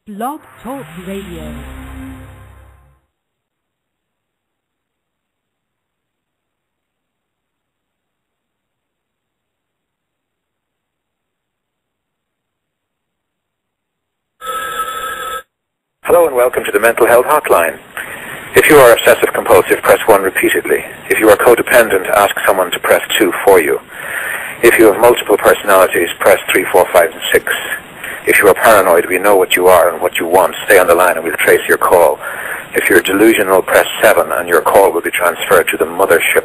Blog Talk Radio. Hello and welcome to the Mental Health Hotline. If you are obsessive-compulsive, press 1 repeatedly. If you are codependent, ask someone to press 2 for you. If you have multiple personalities, press 3, 4, 5, and 6. If you are paranoid, we know what you are and what you want. Stay on the line and we'll trace your call. If you're delusional, press 7 and your call will be transferred to the mothership.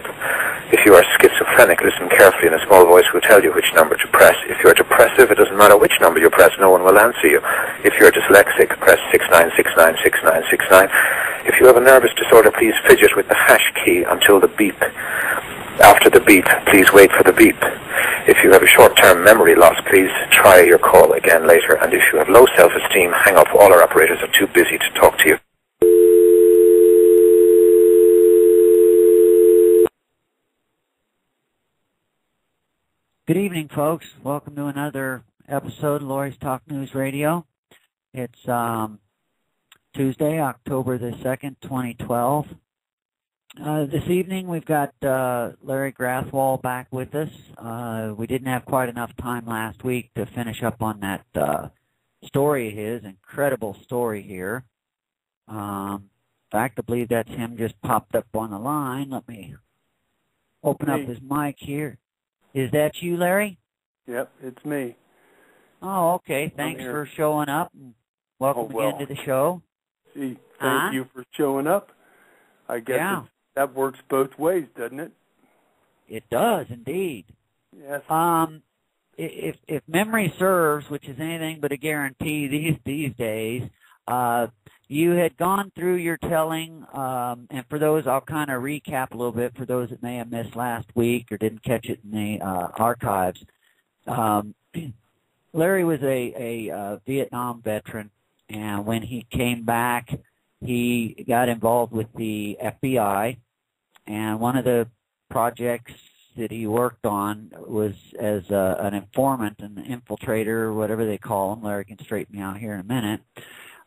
If you are schizophrenic, listen carefully and a small voice will tell you which number to press. If you're depressive, it doesn't matter which number you press, no one will answer you. If you're dyslexic, press 69696969. If you have a nervous disorder, please fidget with the hash key until the beep. After the beep, please wait for the beep. If you have a short-term memory loss, please try your call again later. And if you have low self-esteem, hang up. All our operators are too busy to talk to you. Good evening, folks. Welcome to another episode of Lori's Talk News Radio. It's Tuesday, October the 2nd, 2012. This evening we've got Larry Grathwohl back with us. We didn't have quite enough time last week to finish up on that story of his, incredible story here. In fact, I believe that's him just popped up on the line. Let me open up his mic here. Is that you, Larry? Yep, it's me. Oh, okay. Thanks for showing up. Welcome again to the show. Gee, thank you for showing up. I guess that works both ways, doesn't it? It does, indeed. Yes. If memory serves, which is anything but a guarantee these days, you had gone through your telling, and for those, I'll kind of recap a little bit for those that may have missed last week or didn't catch it in the archives. Larry was a Vietnam veteran, and when he came back, he got involved with the FBI, and one of the projects that he worked on was as an informant, an infiltrator, whatever they call them. Larry can straighten me out here in a minute.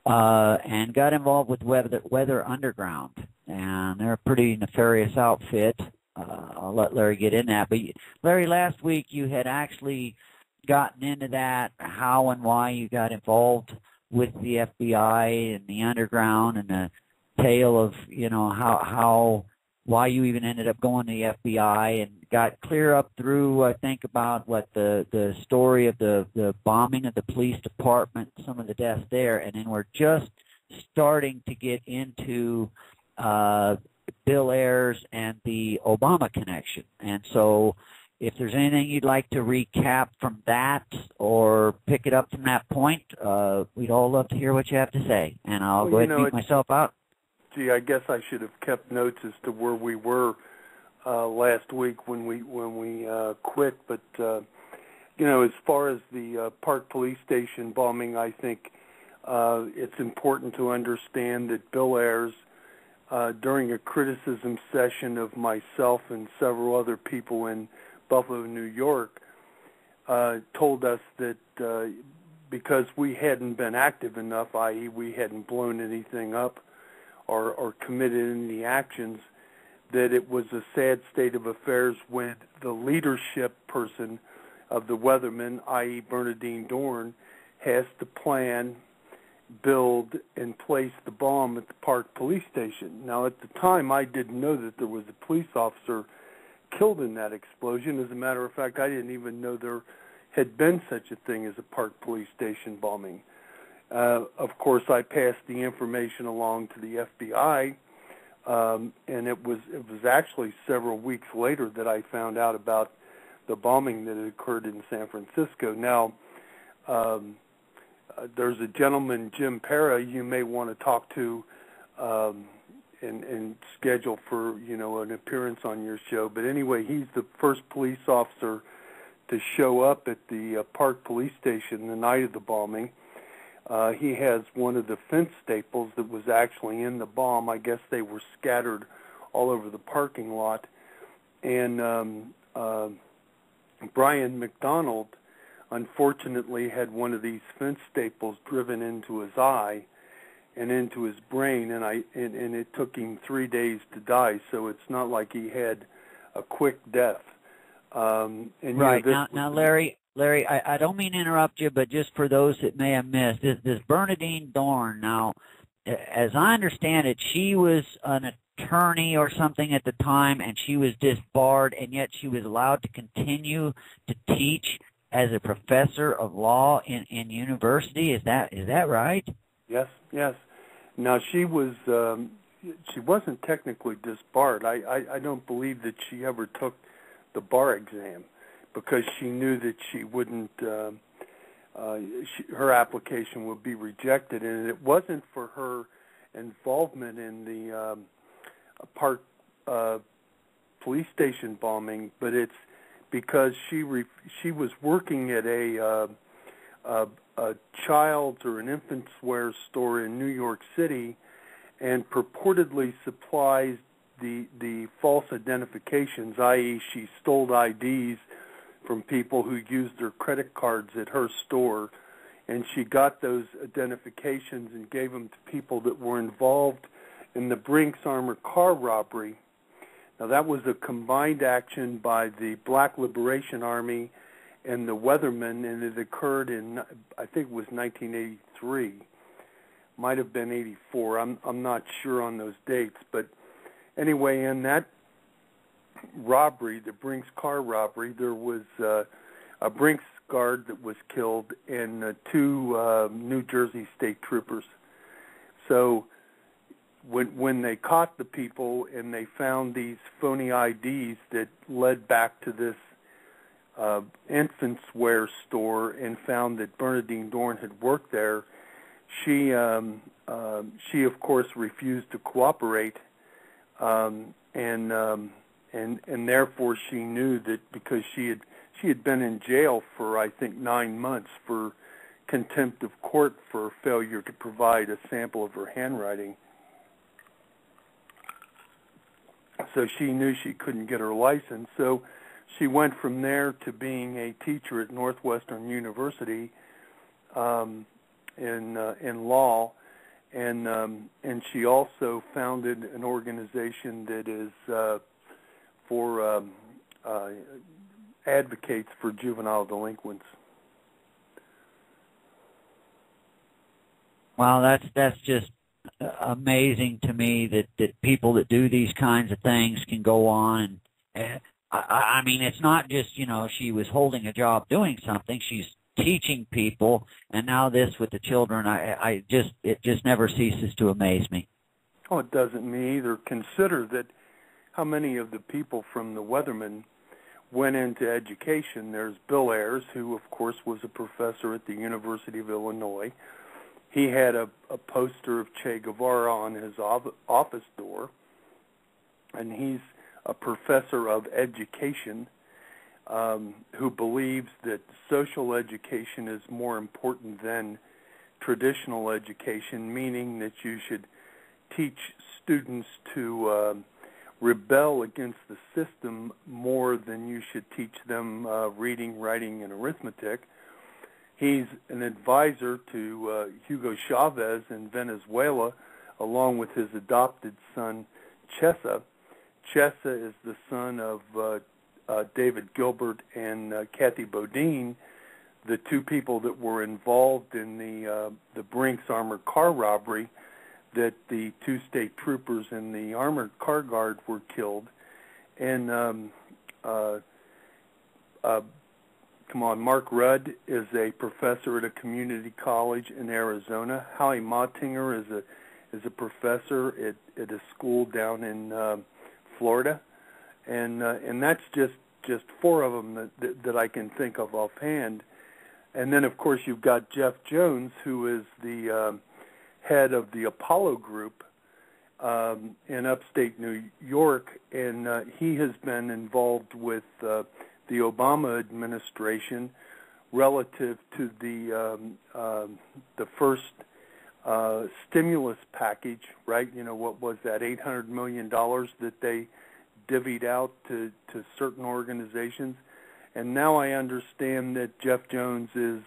And got involved with Weather Underground, and they're a pretty nefarious outfit. I'll let Larry get in that. But Larry, last week you had actually gotten into that, how and why you got involved with the FBI and the Underground, and the tale of, you know, why you even ended up going to the FBI, and got clear up through, I think, about what the story of the bombing of the police department, some of the deaths there, and then we're just starting to get into Bill Ayers and the Obama connection. And so if there's anything you'd like to recap from that or pick it up from that point, we'd all love to hear what you have to say. And I'll go ahead and mute myself out. Gee, I guess I should have kept notes as to where we were last week when we quit. But you know, as far as the Park Police Station bombing, I think it's important to understand that Bill Ayers, during a criticism session of myself and several other people in Buffalo, New York, told us that because we hadn't been active enough, i.e. we hadn't blown anything up or committed any actions, that it was a sad state of affairs when the leadership person of the Weathermen, i.e. Bernadine Dorn, has to plan, build, and place the bomb at the Park Police Station. Now, at the time, I didn't know that there was a police officer killed in that explosion. As a matter of fact, I didn't even know there had been such a thing as a Park Police Station bombing. Of course, I passed the information along to the FBI, and it was actually several weeks later that I found out about the bombing that had occurred in San Francisco. Now, there's a gentleman, Jim Pera, you may want to talk to and schedule for, you know, an appearance on your show. But anyway, he's the first police officer to show up at the Park Police Station the night of the bombing. He has one of the fence staples that was actually in the bomb. I guess they were scattered all over the parking lot. And Brian McDonald unfortunately had one of these fence staples driven into his eye and into his brain, and it took him 3 days to die. So it's not like he had a quick death. Right. Now, Larry, I don't mean to interrupt you, but just for those that may have missed, this Bernadine Dorn, now, as I understand it, she was an attorney or something at the time, and she was disbarred, and yet she was allowed to continue to teach as a professor of law in university. Is that right? Yes, yes. Now, she wasn't technically disbarred. I don't believe that she ever took the bar exam because she knew that she wouldn't, her application would be rejected, and it wasn't for her involvement in the Park police station bombing, but it's because she was working at a child's or an infant's wear store in New York City, and purportedly supplies the false identifications, i.e. she stole IDs from people who used their credit cards at her store, and she got those identifications and gave them to people that were involved in the Brinks armored car robbery. Now, that was a combined action by the Black Liberation Army and the Weathermen, and it occurred in, I think it was 1983. Might have been 84. I'm not sure on those dates, but anyway, in that robbery, the Brinks car robbery, there was a Brinks guard that was killed and two New Jersey state troopers. So when they caught the people and they found these phony IDs that led back to this infant's wear store and found that Bernadine Dorn had worked there, she of course refused to cooperate, and therefore she knew that because she had been in jail for I think 9 months for contempt of court for failure to provide a sample of her handwriting. So she knew she couldn't get her license. So she went from there to being a teacher at Northwestern University in law, and she also founded an organization that is for advocates for juvenile delinquents. Wow, that's just amazing to me that people that do these kinds of things can go on. And I mean, it's not just, she was holding a job doing something. She's teaching people, and now this with the children. It just never ceases to amaze me. Oh, it doesn't me either. Consider that how many of the people from the Weathermen went into education. There's Bill Ayers, who of course was a professor at the University of Illinois. He had a poster of Che Guevara on his office door, and he's a professor of education who believes that social education is more important than traditional education, meaning that you should teach students to rebel against the system more than you should teach them reading, writing, and arithmetic. He's an advisor to Hugo Chavez in Venezuela, along with his adopted son, Chesa. Chesa is the son of David Gilbert and Kathy Bodine, the two people that were involved in the Brinks armored car robbery, that the two state troopers and the armored car guard were killed. And Mark Rudd is a professor at a community college in Arizona. Howie Mottinger is a professor at a school down in Florida, and that's just four of them that I can think of offhand. And then of course you've got Jeff Jones, who is the head of the Apollo Group in upstate New York, and he has been involved with the Obama administration relative to the first stimulus package, right? What was that, $800 million that they divvied out to certain organizations? And now I understand that Jeff Jones is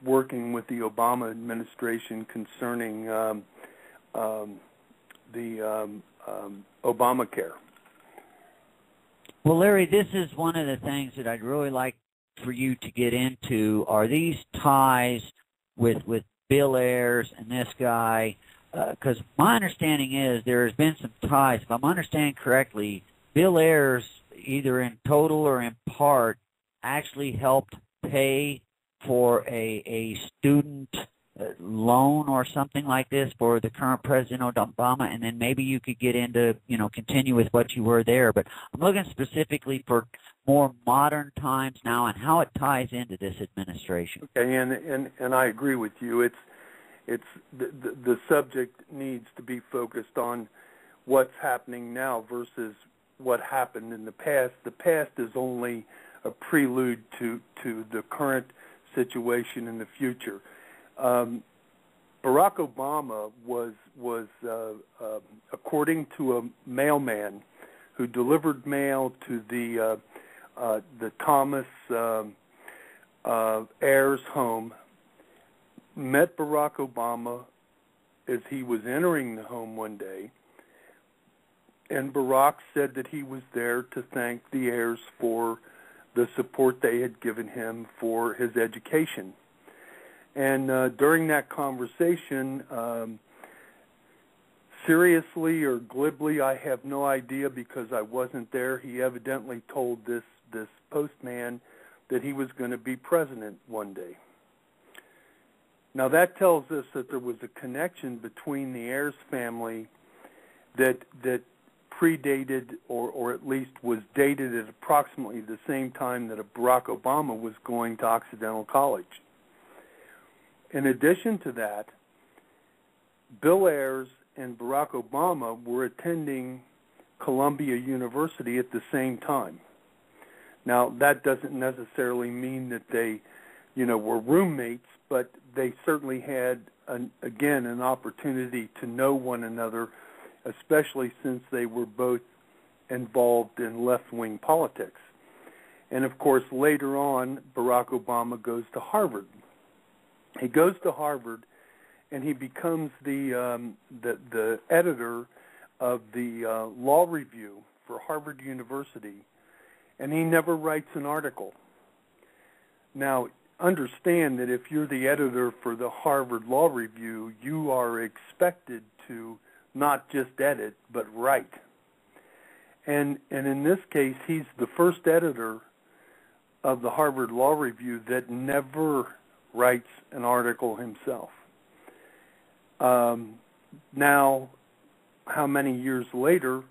working with the Obama administration concerning Obamacare. Well, Larry, this is one of the things that I'd really like for you to get into. Are these ties with Bill Ayers and this guy? Because my understanding is there has been some ties. If I'm understanding correctly, Bill Ayers, either in total or in part, actually helped pay for a student loan or something like this for the current President Obama, and then maybe you could get into, continue with what you were there. But I'm looking specifically for more modern times now and how it ties into this administration. Okay, and I agree with you. It's the subject needs to be focused on what's happening now versus what happened in the past. The past is only a prelude to the current situation in the future. Barack Obama was according to a mailman who delivered mail to the Thomas Ayers home, met Barack Obama as he was entering the home one day, and Barack said that he was there to thank the Ayers for the support they had given him for his education. And during that conversation, seriously or glibly, I have no idea because I wasn't there, he evidently told this postman that he was going to be president one day. Now that tells us that there was a connection between the Ayers family that predated or at least was dated at approximately the same time that Barack Obama was going to Occidental College. In addition to that, Bill Ayers and Barack Obama were attending Columbia University at the same time. Now, that doesn't necessarily mean that they, were roommates, but they certainly had, an opportunity to know one another, especially since they were both involved in left-wing politics. And, of course, later on, Barack Obama goes to Harvard. He goes to Harvard, and he becomes the editor of the law review for Harvard University, and he never writes an article. Now, understand that if you're the editor for the Harvard Law Review, you are expected to not just edit, but write. And in this case, he's the first editor of the Harvard Law Review that never writes an article himself. Now, how many years later,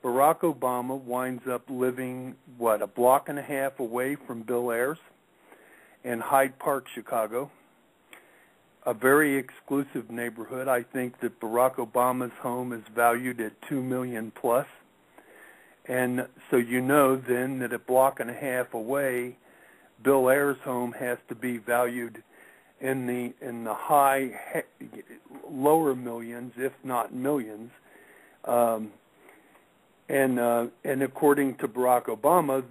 Barack Obama winds up living, a block and a half away from Bill Ayers in Hyde Park, Chicago, a very exclusive neighborhood. I think that Barack Obama's home is valued at $2 million plus. And so then that a block and a half away, Bill Ayers' home has to be valued in the lower millions, if not millions. And according to Barack Obama,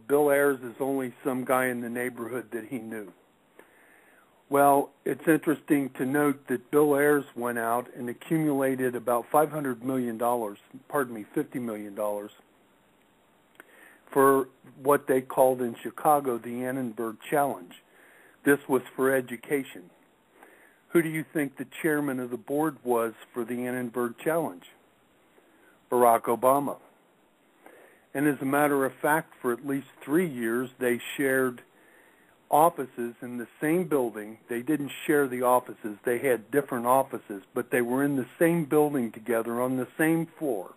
Bill Ayers is only some guy in the neighborhood that he knew. Well, it's interesting to note that Bill Ayers went out and accumulated about $50 million for what they called in Chicago the Annenberg Challenge. This was for education. Who do you think the chairman of the board was for the Annenberg Challenge? Barack Obama. And as a matter of fact, for at least 3 years, they shared offices in the same building. They didn't share the offices. They had different offices, but they were in the same building together on the same floor.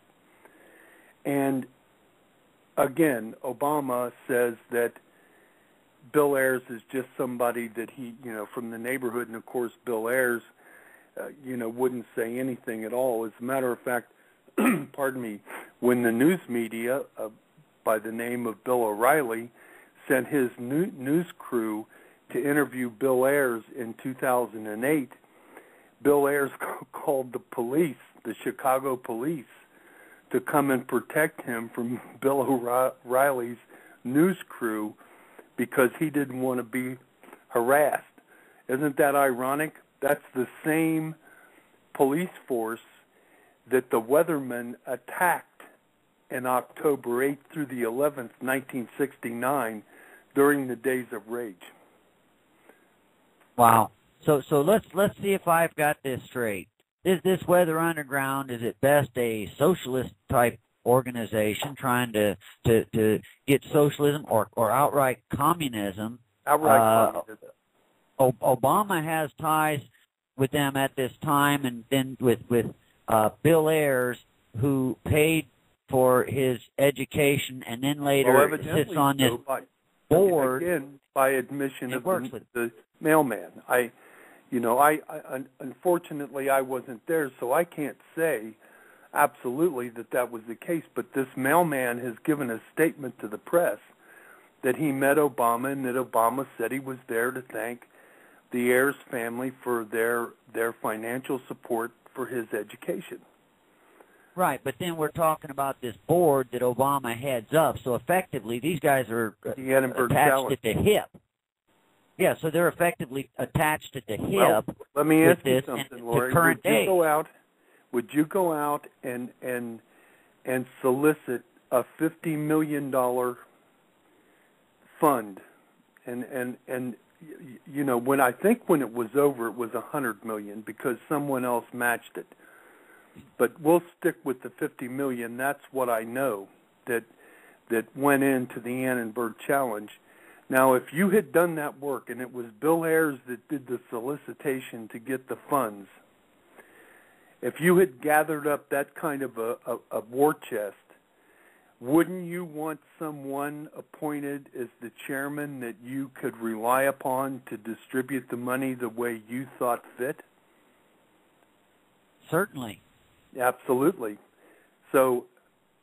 And again, Obama says that Bill Ayers is just somebody that he, from the neighborhood, and of course Bill Ayers, wouldn't say anything at all. As a matter of fact, when the news media by the name of Bill O'Reilly sent his news crew to interview Bill Ayers in 2008, Bill Ayers called the police, the Chicago police, to come and protect him from Bill O'Reilly's news crew because he didn't want to be harassed. Isn't that ironic? That's the same police force that the weathermen attacked in October 8th through the 11th, 1969, during the Days of Rage. Wow. So let's see if I've got this straight. This Weather Underground is at best a socialist type organization trying to get socialism or outright communism. Communism. Obama has ties with them at this time, and then with Bill Ayers, who paid for his education and then later sits on this board. Again, by admission of the mailman. Unfortunately, I wasn't there, so I can't say absolutely that was the case. But this mailman has given a statement to the press that he met Obama and that Obama said he was there to thank the Ayers family for their financial support for his education. Right, but then we're talking about this board that Obama heads up. So effectively, these guys are attached at the hip. Yeah, so they're effectively attached at the hip. Well, let me ask you something, Lori. Would you go out and solicit a $50 million fund? And when it was over, it was $100 million because someone else matched it. But we'll stick with the $50 million. That's what I know that went into the Annenberg Challenge. Now, if you had done that work and it was Bill Ayers that did the solicitation to get the funds, if you had gathered up that kind of a war chest, wouldn't you want someone appointed as the chairman that you could rely upon to distribute the money the way you thought fit? Certainly. Absolutely. So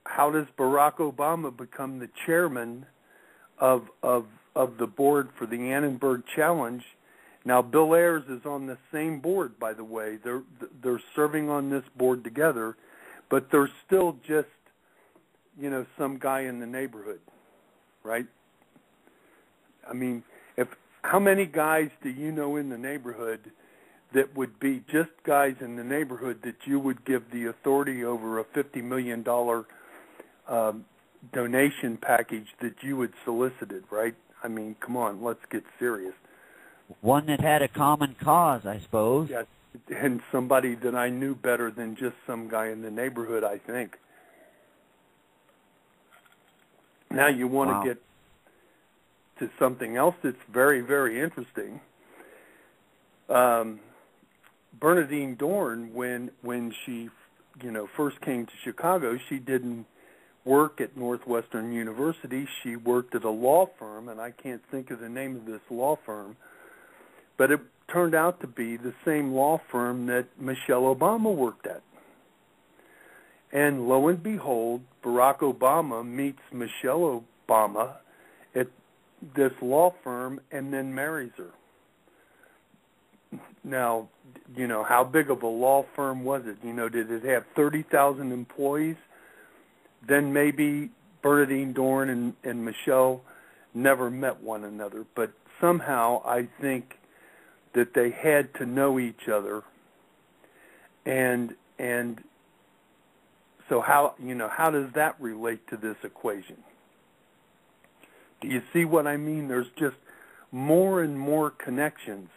how does Barack Obama become the chairman of the board for the Annenberg Challenge? Now, Bill Ayers is on the same board, by the way. They're serving on this board together, but they're still just, some guy in the neighborhood, right? I mean, how many guys do you know in the neighborhood that would be just guys in the neighborhood that you would give the authority over a $50 million donation package that you had solicited, right? I mean, come on, let's get serious. One that had a common cause, I suppose. Yes, and somebody that I knew better than just some guy in the neighborhood, I think. Now you want to get to something else that's very, very interesting. Bernadine Dorn, when she, first came to Chicago, she didn't work at Northwestern University. She worked at a law firm, and I can't think of the name of this law firm, but it turned out to be the same law firm that Michelle Obama worked at. And lo and behold, Barack Obama meets Michelle Obama at this law firm and then marries her. Now, how big of a law firm was it? Did it have 30,000 employees? Then maybe Bernadine Dorn and Michelle never met one another. But somehow I think that they had to know each other. And so how does that relate to this equation? Do you see what I mean? There's just more and more connections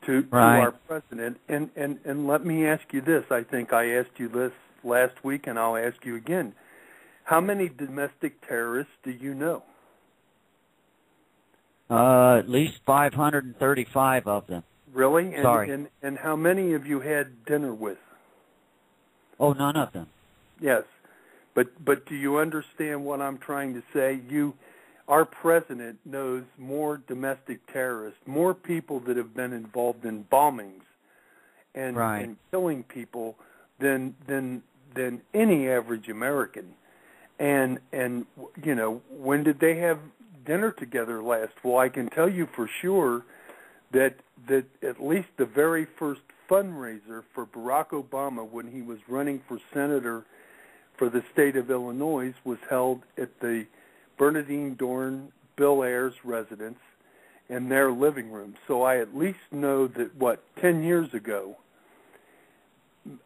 to our president. And let me ask you this. I think I asked you this last week, and I'll ask you again. How many domestic terrorists do you know? At least 535 of them. Really? Sorry. And how many have you had dinner with? Oh, none of them. Yes. But do you understand what I'm trying to say? Our president knows more domestic terrorists, more people that have been involved in bombings and killing people than any average American. And when did they have dinner together last? Well, I can tell you for sure that at least the very first fundraiser for Barack Obama when he was running for senator for the state of Illinois was held at the Bernadine Dorn, Bill Ayers' residence, and their living room. So I at least know that, 10 years ago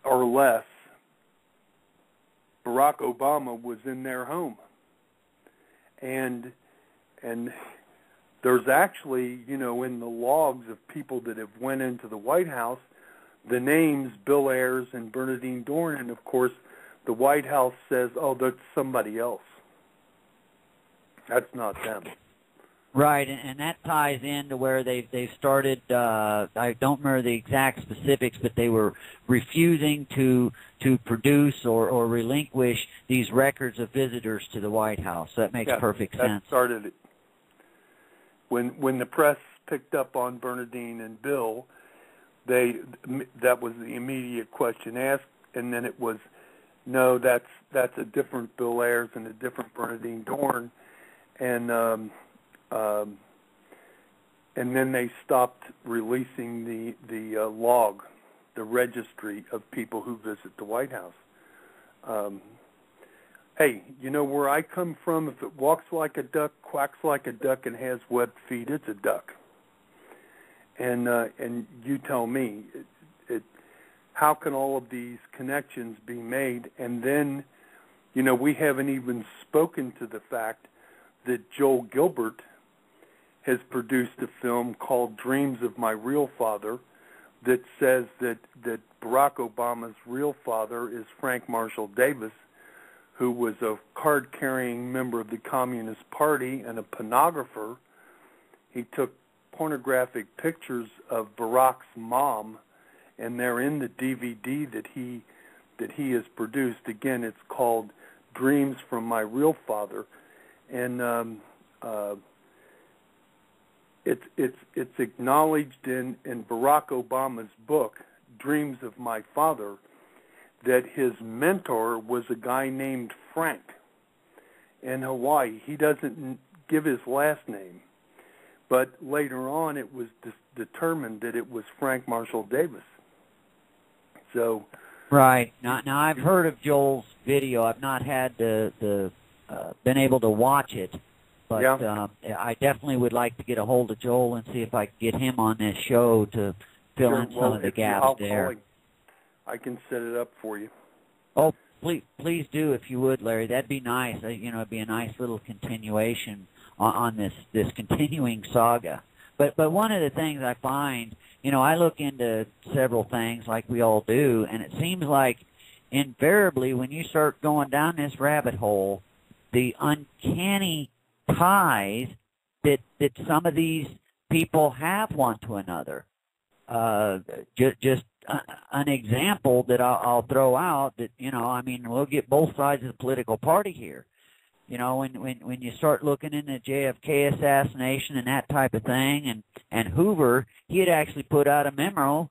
or less, Barack Obama was in their home. And there's actually, in the logs of people that have went into the White House, the names Bill Ayers and Bernadine Dorn, and of course the White House says, oh, that's somebody else. That's not them. Right, and that ties into where they've started, I don't remember the exact specifics, but they were refusing to produce or relinquish these records of visitors to the White House. So that makes perfect sense. That started it. When the press picked up on Bernadine and Bill, that was the immediate question asked, and then it was, no, that's a different Bill Ayers and a different Bernadine Dorn, and then they stopped releasing the log, the registry of people who visit the White House. Hey, where I come from, if it walks like a duck, quacks like a duck, and has webbed feet, it's a duck. And you tell me, how can all of these connections be made? And then, we haven't even spoken to the fact that Joel Gilbert has produced a film called Dreams of My Real Father that says that Barack Obama's real father is Frank Marshall Davis, who was a card-carrying member of the Communist Party and a pornographer. He took pornographic pictures of Barack's mom, and they're in the DVD that he has produced. Again, it's called Dreams from My Real Father, and it's acknowledged in Barack Obama's book, Dreams of My Father, that his mentor was a guy named Frank in Hawaii. He doesn't give his last name, but later on it was determined that it was Frank Marshall Davis. So, right now I've heard of Joel's video. I've not had been able to watch it, but I definitely would like to get a hold of Joel and see if I can get him on this show to fill in some of the gaps there. I can set it up for you. Oh, please do if you would, Larry. That'd be nice. It'd be a nice little continuation on this continuing saga. But one of the things I find, I look into several things like we all do, and it seems like invariably when you start going down this rabbit hole, the uncanny ties that some of these people have one to another. Just an example that I'll throw out that, we'll get both sides of the political party here. When you start looking into JFK assassination and that type of thing, and Hoover, he had actually put out a memo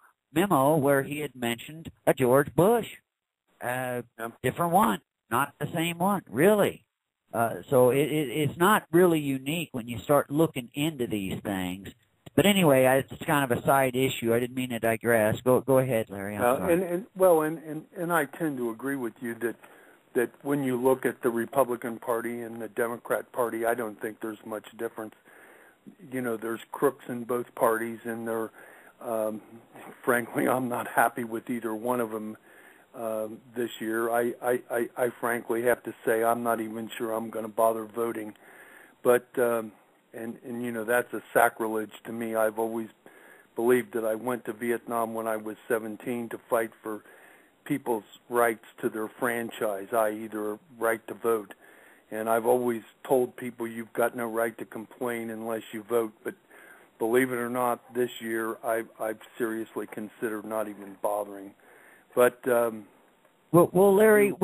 where he had mentioned a George Bush, different one, not the same one, really. So it's not really unique when you start looking into these things. But anyway, it's kind of a side issue. I didn't mean to digress. Go ahead, Larry. I'm sorry. And I tend to agree with you that when you look at the Republican Party and the Democrat Party, I don't think there's much difference. There's crooks in both parties, and they're frankly, I'm not happy with either one of them this year. I frankly have to say I'm not even sure I'm going to bother voting, but. And that's a sacrilege to me. I've always believed that I went to Vietnam when I was 17 to fight for people's rights to their franchise, i.e. their right to vote. And I've always told people you've got no right to complain unless you vote. But believe it or not, this year I've seriously considered not even bothering. But Well, Larry,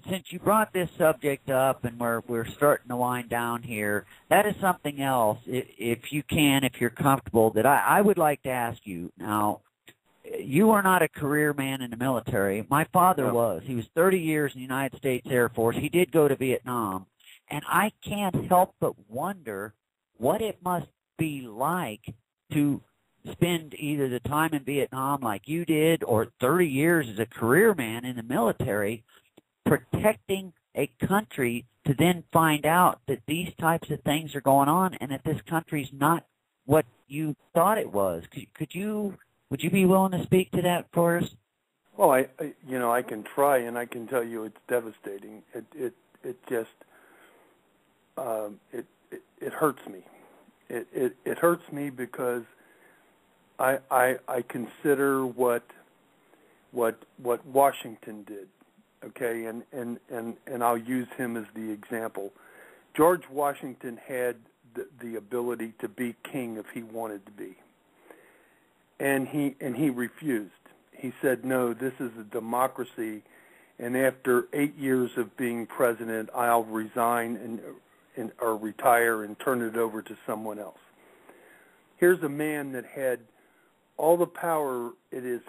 since you brought this subject up and we're starting to wind down here, that is something else, if you're comfortable, that I would like to ask you. Now, you are not a career man in the military. My father was. He was 30 years in the United States Air Force. He did go to Vietnam. And I can't help but wonder what it must be like to spend either the time in Vietnam like you did or 30 years as a career man in the military protecting a country to then find out that these types of things are going on and that this country's not what you thought it was. Would you be willing to speak to that for us? Well, I can try, and I can tell you it's devastating. It just it hurts me. It hurts me because I consider what Washington did. Okay, and I'll use him as the example. George Washington had the ability to be king if he wanted to be, and he refused. He said, no, this is a democracy, and after 8 years of being president, I'll resign or retire and turn it over to someone else. Here's a man that had all the power at his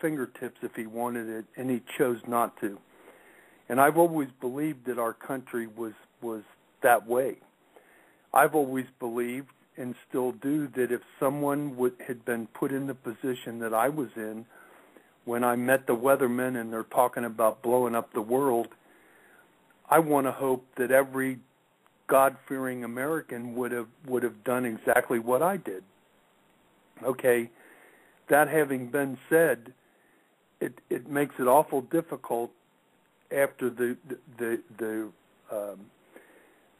fingertips if he wanted it, and he chose not to. And I've always believed that our country was that way. I've always believed, and still do, that if someone had been put in the position that I was in, when I met the weathermen and they're talking about blowing up the world, I want to hope that every God-fearing American would have done exactly what I did. Okay, that having been said, it makes it awful difficult after the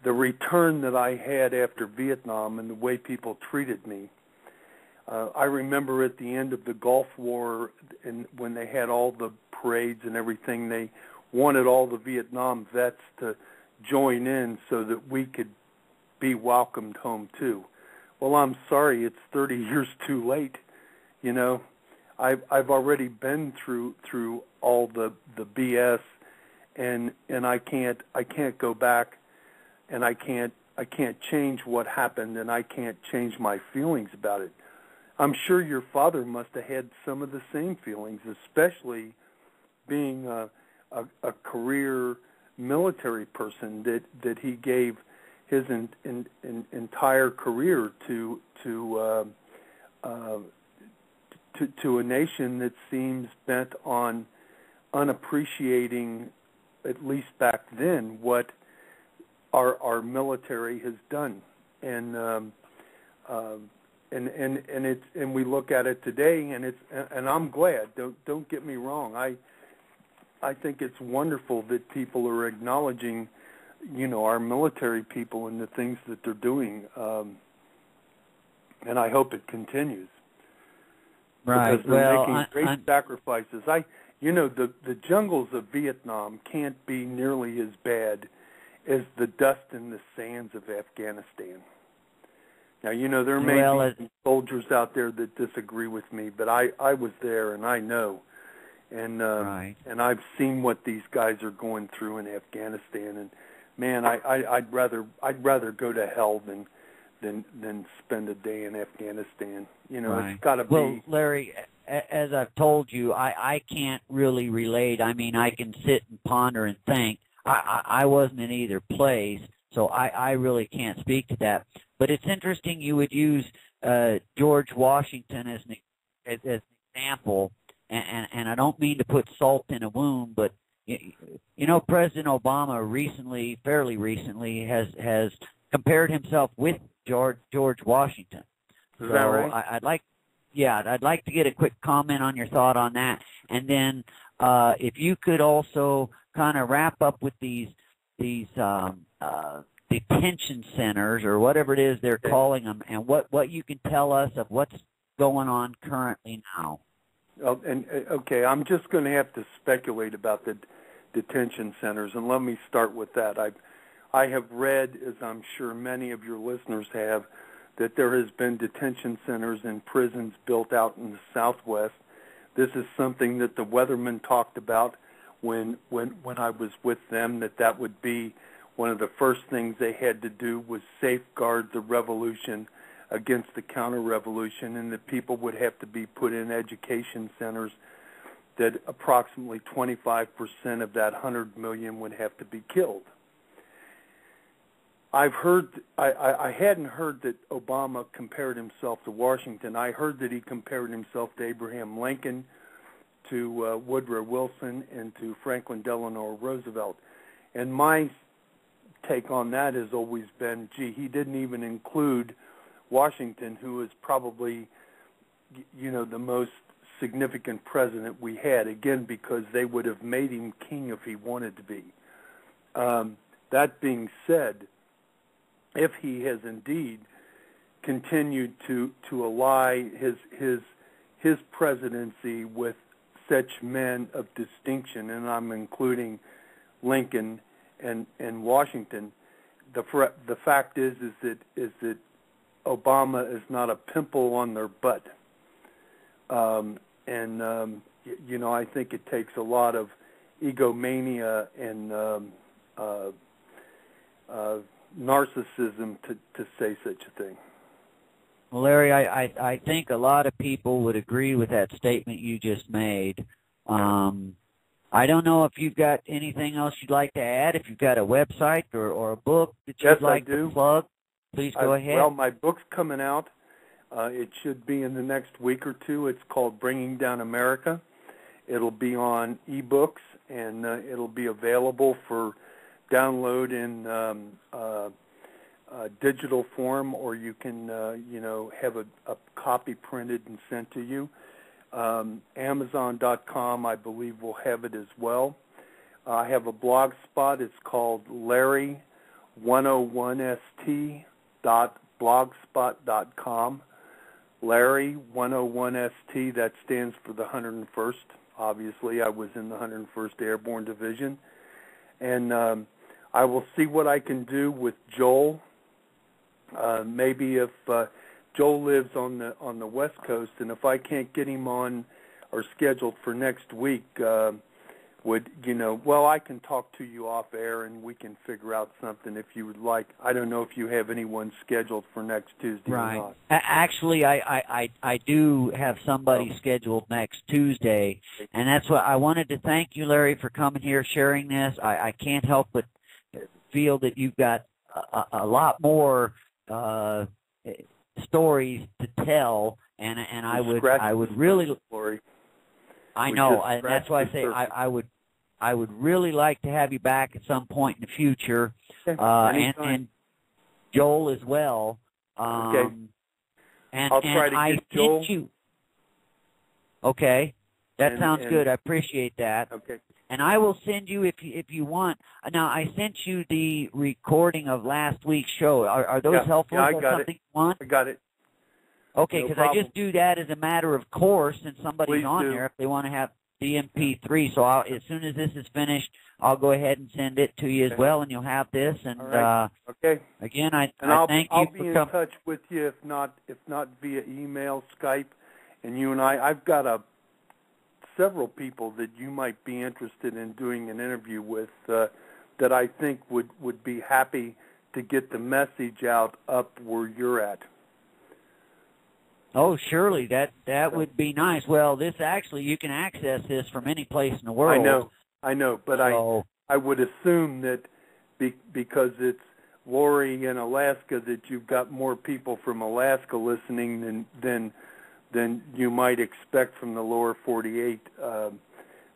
return that I had after Vietnam and the way people treated me. I remember at the end of the Gulf War, and when they had all the parades and everything, they wanted all the Vietnam vets to join in so that we could be welcomed home too. Well, I'm sorry, it's 30 years too late. You know, I've already been through all the BS, and I can't go back, and I can't change what happened, and I can't change my feelings about it. I'm sure your father must have had some of the same feelings, especially being a career military person that he gave his entire career to a nation that seems bent on unappreciating, at least back then, what our military has done, and we look at it today, and I'm glad. Don't get me wrong. I think it's wonderful that people are acknowledging, our military people and the things that they're doing, and I hope it continues. Right. Because they're making great sacrifices. The jungles of Vietnam can't be nearly as bad as the dust and the sands of Afghanistan. Now, there may be soldiers out there that disagree with me, but I was there and I know. And right. And I've seen what these guys are going through in Afghanistan, and man, I'd rather go to hell than spend a day in Afghanistan. Right. It's got to be. Well, Larry, as I've told you, I can't really relate. I mean, I can sit and ponder and think. I wasn't in either place, so I really can't speak to that. But it's interesting you would use George Washington as an example, and I don't mean to put salt in a wound, but President Obama fairly recently, has compared himself with George Washington. Is that right? I'd like to get a quick comment on your thought on that, and then if you could also kind of wrap up with these detention centers, or whatever it is they're calling them, and what you can tell us of what's going on currently now. Okay, I'm just going to have to speculate about the detention centers, and let me start with that. I have read, as I'm sure many of your listeners have, that there has been detention centers and prisons built out in the Southwest. This is something that the weathermen talked about when I was with them, that would be one of the first things they had to do was safeguard the revolution against the counter-revolution, and that people would have to be put in education centers, that approximately 25% of that 100 million would have to be killed. I've heard, I hadn't heard that Obama compared himself to Washington. I heard that he compared himself to Abraham Lincoln, to Woodrow Wilson, and to Franklin Delano Roosevelt. And my take on that has always been, gee, he didn't even include Washington, who is probably, the most significant president we had, again, because they would have made him king if he wanted to be. That being said, if he has indeed continued to ally his presidency with such men of distinction, and I'm including Lincoln and Washington, the fact is that Obama is not a pimple on their butt. I think it takes a lot of egomania and narcissism to say such a thing. Well, Larry, I think a lot of people would agree with that statement you just made. I don't know if you've got anything else you'd like to add, if you've got a website or a book that you'd like to plug. Please go ahead. Well, my book's coming out. It should be in the next week or two. It's called Bringing Down America. It'll be on ebooks, and it'll be available for download in digital form, or you can, have a copy printed and sent to you. Amazon.com, I believe, will have it as well. I have a blog spot. It's called Larry101st.blogspot.com. Larry101st, that stands for the 101st. Obviously, I was in the 101st Airborne Division. And I will see what I can do with Joel. Maybe if Joel lives on the West Coast, and if I can't get him on or scheduled for next week, I can talk to you off air and we can figure out something if you would like. I don't know if you have anyone scheduled for next Tuesday or not. Actually, I do have somebody scheduled next Tuesday, and that's what I wanted to thank you, Larry, for coming here, sharing this. I can't help but feel that you've got a lot more stories to tell, and I would really. I know, and that's why I say I would really like to have you back at some point in the future, and Joel as well. Okay. I'll try to get Joel. Okay, that sounds good. I appreciate that. Okay. And I will send you, if you want. Now, I sent you the recording of last week's show. Are those helpful? Yeah, I Is that got something it. you want? I got it. Okay, because I just do that as a matter of course, since somebody's on there if they want to have the MP3. So as soon as this is finished, I'll go ahead and send it to you as well, and you'll have this. And okay. Again, I thank you for coming. I'll be in touch with you, if not via email, Skype, and you and I've got several people that you might be interested in doing an interview with that I think would be happy to get the message out up where you're at. Oh, surely that would be nice. Well, this actually, you can access this from any place in the world. I know, but I would assume that because it's Lori in Alaska, that you've got more people from Alaska listening than you might expect from the lower 48.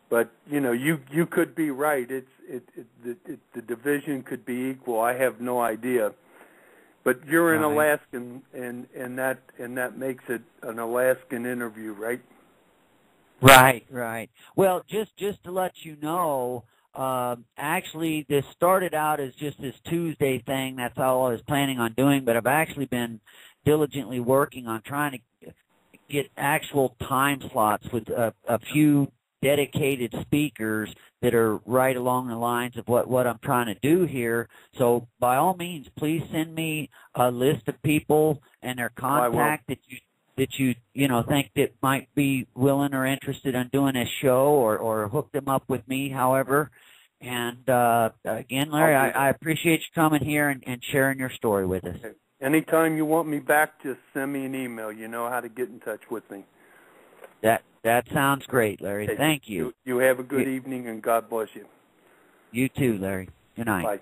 But you could be right. The division could be equal. I have no idea. But you're an Alaskan, and that makes it an Alaskan interview, right? Right. Well, just to let you know, actually, this started out as just this Tuesday thing. That's all I was planning on doing. But I've actually been diligently working on trying to get actual time slots with a few dedicated speakers that are right along the lines of what I'm trying to do here. So by all means, please send me a list of people and their contact that you think that might be willing or interested in doing a show, or hook them up with me, however. And again, Larry, I appreciate you coming here and sharing your story with us. Okay. Anytime you want me back, just send me an email. You know how to get in touch with me. That sounds great, Larry. Okay. Thank you. You have a good evening, and God bless you. You too, Larry. Good night. Bye.